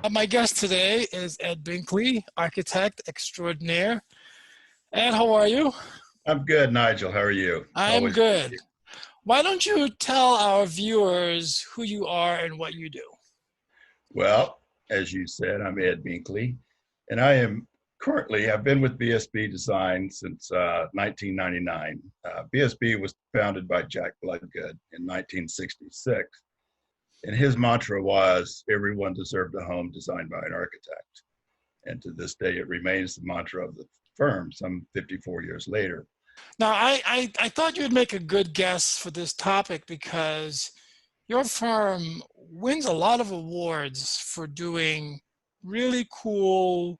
My guest today is Ed Binkley, architect extraordinaire. Ed, how are you? I'm good, Nigel. How are you? I'm Always good to see good. you. Why don't you tell our viewers who you are and what you do? Well, as you said, I'm Ed Binkley, and I am I've been with BSB Design since 1999. BSB was founded by Jack Bloodgood in 1966, and his mantra was everyone deserved a home designed by an architect. And to this day, it remains the mantra of the firm some 54 years later. Now, I thought you'd make a good guess for this topic because your firm wins a lot of awards for doing really cool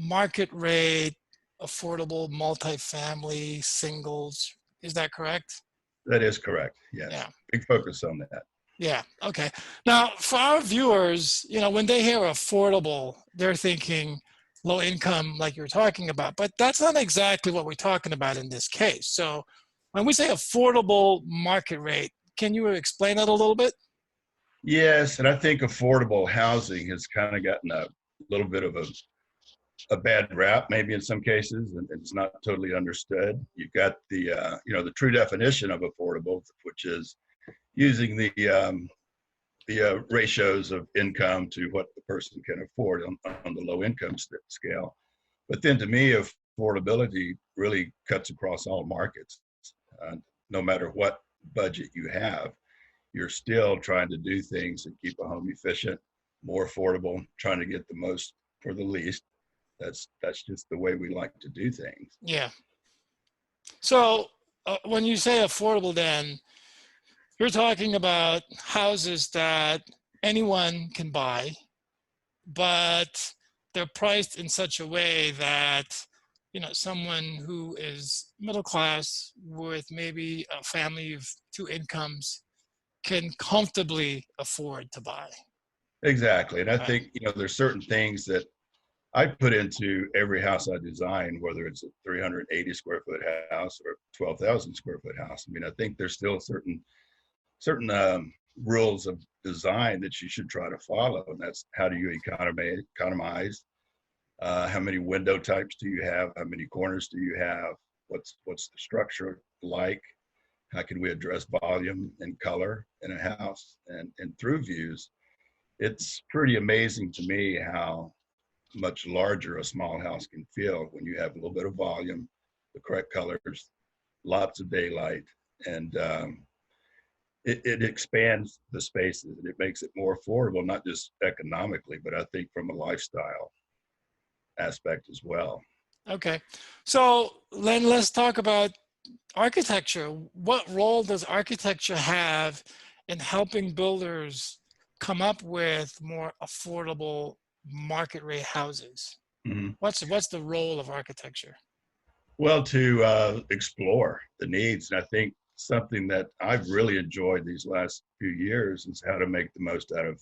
market rate, affordable multifamily singles. Is that correct? That is correct. Yes. Yeah. Big focus on that. Yeah. Okay. Now, for our viewers, when they hear affordable, they're thinking low income, like you're talking about, but that's not exactly what we're talking about in this case. So, when we say affordable market rate, can you explain that a little bit? Yes, and I think affordable housing has kind of gotten a little bit of a bad rap, maybe in some cases, and it's not totally understood. You've got the true definition of affordable, which is using the ratios of income to what the person can afford on the low income scale. But then to me, affordability really cuts across all markets. Uh, no matter what budget you have, you're still trying to do things that keep a home efficient, more affordable, trying to get the most for the least. That's just the way we like to do things. Yeah. So, when you say affordable, then you're talking about houses that anyone can buy, but they're priced in such a way that someone who is middle class with maybe a family of two incomes can comfortably afford to buy. Exactly, and I Right. think there's certain things that I put into every house I design, whether it's a 380 square foot house or a 12,000 square foot house. I mean, I think there's still certain rules of design that you should try to follow, and that's how do you economize? How many window types do you have? How many corners do you have? What's the structure like? How can we address volume and color in a house and through views? It's pretty amazing to me how much larger a small house can feel when you have a little bit of volume, the correct colors, lots of daylight, and it expands the spaces and it makes it more affordable, not just economically, but I think from a lifestyle aspect as well. Okay. So then let's talk about architecture. What role does architecture have in helping builders come up with more affordable market rate houses? Mhm. What's the role of architecture? Well, to explore the needs, and I think something that I've really enjoyed these last few years is how to make the most out of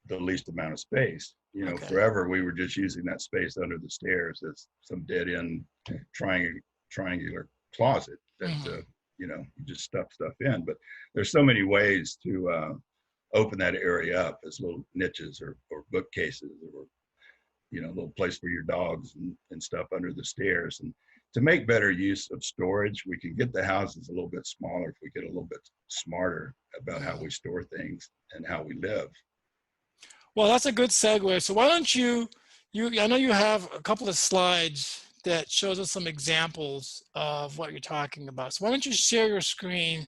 the least amount of space. Okay. Forever we were just using that space under the stairs as some dead end triangular closet that Hmm. you just stuff stuff in. But there's so many ways to open that area up as little niches or bookcases or a little place for your dogs and stuff under the stairs. And to make better use of storage, we can get the houses a little bit smaller if we get a little bit smarter about how Hmm. we store things and how we live. Well, that's a good segue. So why don't I know you have a couple of slides that shows us some examples of what you're talking about. So why don't you share your screen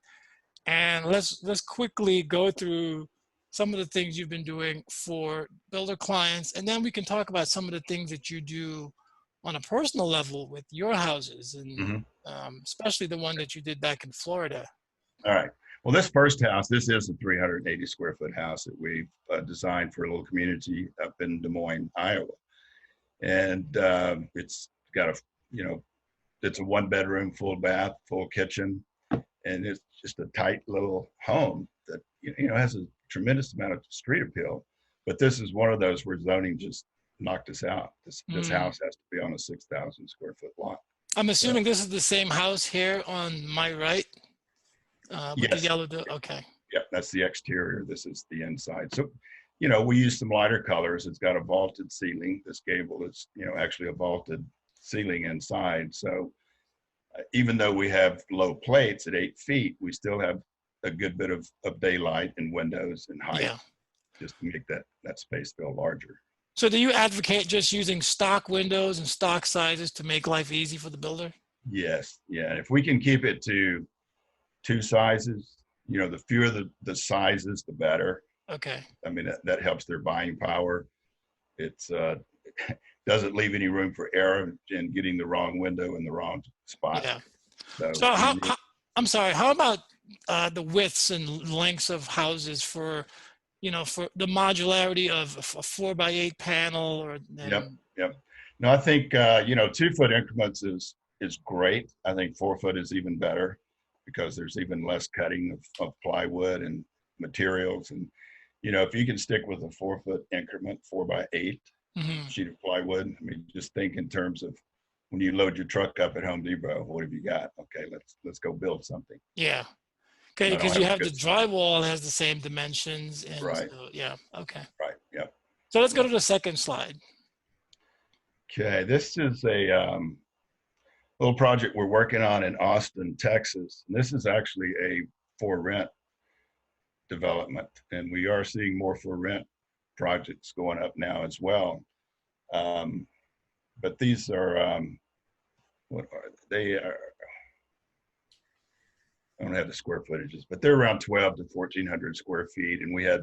and let's quickly go through some of the things you've been doing for builder clients, and then we can talk about some of the things that you do on a personal level with your houses, and Mm-hmm. especially the one that you did back in Florida. All right. Well, this first house, this is a 380 square foot house that we've designed for a little community up in Des Moines, Iowa. And it's got it's a one bedroom, full bath, full kitchen, and it's just a tight little home that has a tremendous amount of street appeal. But this is one of those where zoning just knocked us out. This Hmm. house has to be on a 6,000 square foot lot. I'm So assuming this is the same house here on my right, with the yes, yellow door. Okay. yeah, that's the exterior. This is the inside. So you know, we use some lighter colors. It's got a vaulted ceiling. This gable is, you know, actually a vaulted ceiling inside. So even though we have low plates at 8 feet, we still have a good bit of daylight and windows and height, Yeah. just to make that space feel larger. So do you advocate just using stock windows and stock sizes to make life easy for the builder? Yes, yeah. If we can keep it to 2 sizes, you know, the fewer the sizes, the better. Okay. I mean, that helps their buying power. It's doesn't leave any room for error in getting the wrong window in the wrong spot. Yeah. So, So I'm sorry, how about the widths and lengths of houses for, you know, for the modularity of a 4x8 panel or yep, yep. No, I think you know, 2-foot increments is great. I think 4-foot is even better because there's even less cutting of plywood and materials. And you know, if you can stick with a 4-foot increment, 4x8 sheet of plywood, I mean, just think in terms of when you load your truck up at Home Depot, what have you got? Okay, let's go build something. Yeah. Okay, I don't because you have a the good drywall has the same dimensions, and right, so, yeah, okay. right, yep. So let's go to the second slide. Okay, this is a little project we're working on in Austin, Texas. And this is actually a for rent development, and we are seeing more for rent projects going up now as well. But these are what are they? Are, I don't have the square footages, but they're around 12 to 1400 square feet, and we had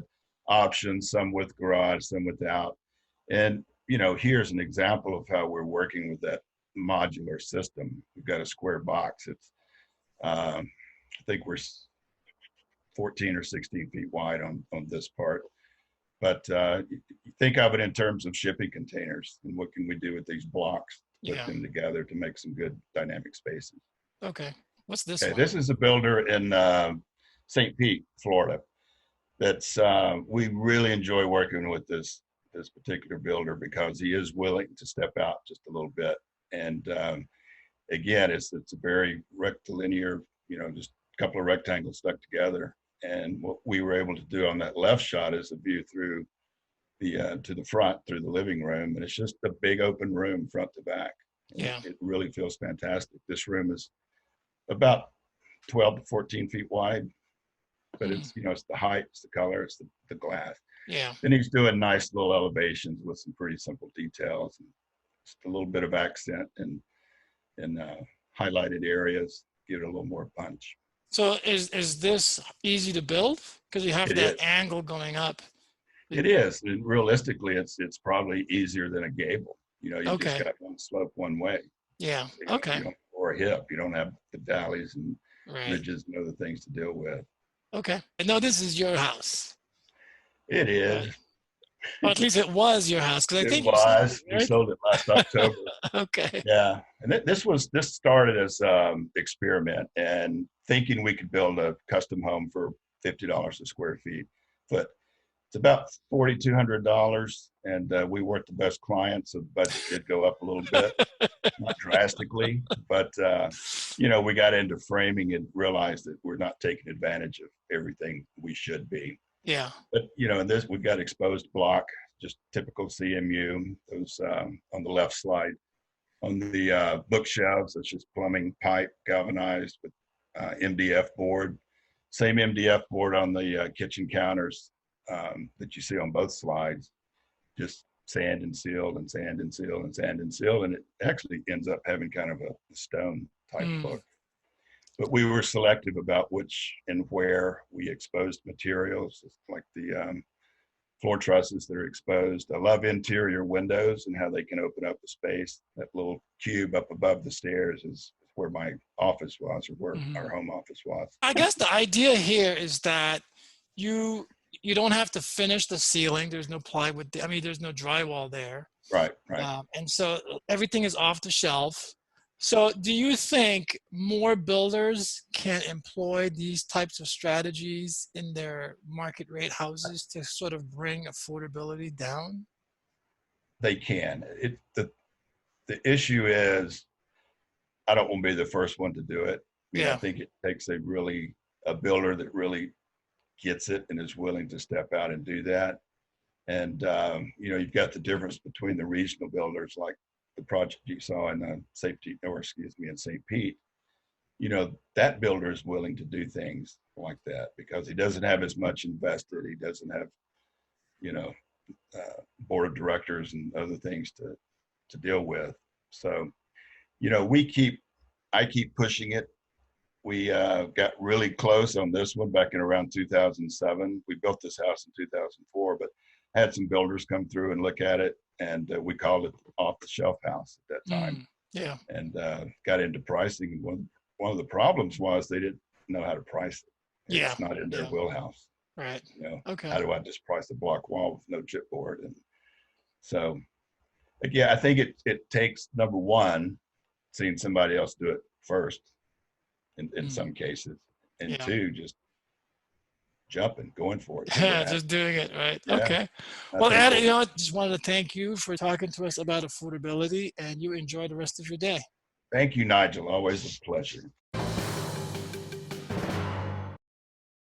options, some with garage, some without. And you know, here's an example of how we're working with that modular system. We've got a square box. It's I think we're 14 or 16 feet wide on this part. But think of it in terms of shipping containers and what can we do with these blocks, put them together to make some good dynamic spaces. Okay. What's this Okay, one? this is a builder in St. Pete, Florida. That's we really enjoy working with this particular builder because he is willing to step out just a little bit. And again, it's a very rectilinear, you know, just a couple of rectangles stuck together. And what we were able to do on that left shot is a view through the to the front through the living room, and it's just a big open room front to back. Yeah, it really feels fantastic. This room is about 12 to 14 feet wide, but it's, you know, it's the height, it's the color, it's the glass. Yeah. Then he's doing nice little elevations with some pretty simple details and just a little bit of accent and highlighted areas, give it a little more punch. So is this easy to build? Because you have that angle going up. It is. And realistically, it's probably easier than a gable. You know, you just got one slope one way. Yeah. You know, Okay. Or a hip. You don't have the valleys and Right. ridges and other things to deal with. Okay. And now this is your house. It is. Right. Well, at least it was your house, because I think it was. We sold it last October. Okay. Yeah, and this started as experiment and thinking we could build a custom home for $50 a square feet. But it's about $4,200, and we weren't the best clients, so the budget did go up a little bit, not drastically, but you know, we got into framing and realized that we're not taking advantage of everything we should be. Yeah. But you know, in this we've got exposed block, just typical CMU. Those on the left slide. On the bookshelves, it's just plumbing pipe galvanized with MDF board. Same MDF board on the kitchen counters that you see on both slides. Just sand and sealed and sand and sealed and sand and sealed, and it actually ends up having kind of a stone type look. But we were selective about which and where we exposed materials, like the floor trusses that are exposed. I love interior windows and how they can open up the space. That little cube up above the stairs is where my office was, or where our home office was. I guess the idea here is that you don't have to finish the ceiling. There's no plywood. I mean, there's no drywall there. Right, right. And so everything is off the shelf. So do you think more builders can employ these types of strategies in their market rate houses to sort of bring affordability down? They can. The issue is, I don't want to be the first one to do it. I think it takes a builder that really gets it and is willing to step out and do that. And, you know, you've got the difference between the regional builders, like the project you saw in in St. Pete. You know, that builder is willing to do things like that because he doesn't have as much invested. He doesn't have, you know, board of directors and other things to deal with. So, you know, I keep pushing it. We got really close on this one back in around 2007. We built this house in 2004, but had some builders come through and look at it, and we called it off the shelf house at that time. Yeah. And got into pricing. One of the problems was they didn't know how to price it. Yeah. It's not in their wheelhouse. Right. You know, Okay. how do I just price a block wall with no chipboard? And so, yeah, I think it takes, number one, seeing somebody else do it first in some cases, and two, just jumping, going for it. Yeah, just doing it, right? Yeah. Okay. Well, Ed, you know, I just wanted to thank you for talking to us about affordability, and you enjoy the rest of your day. Thank you, Nigel. Always a pleasure.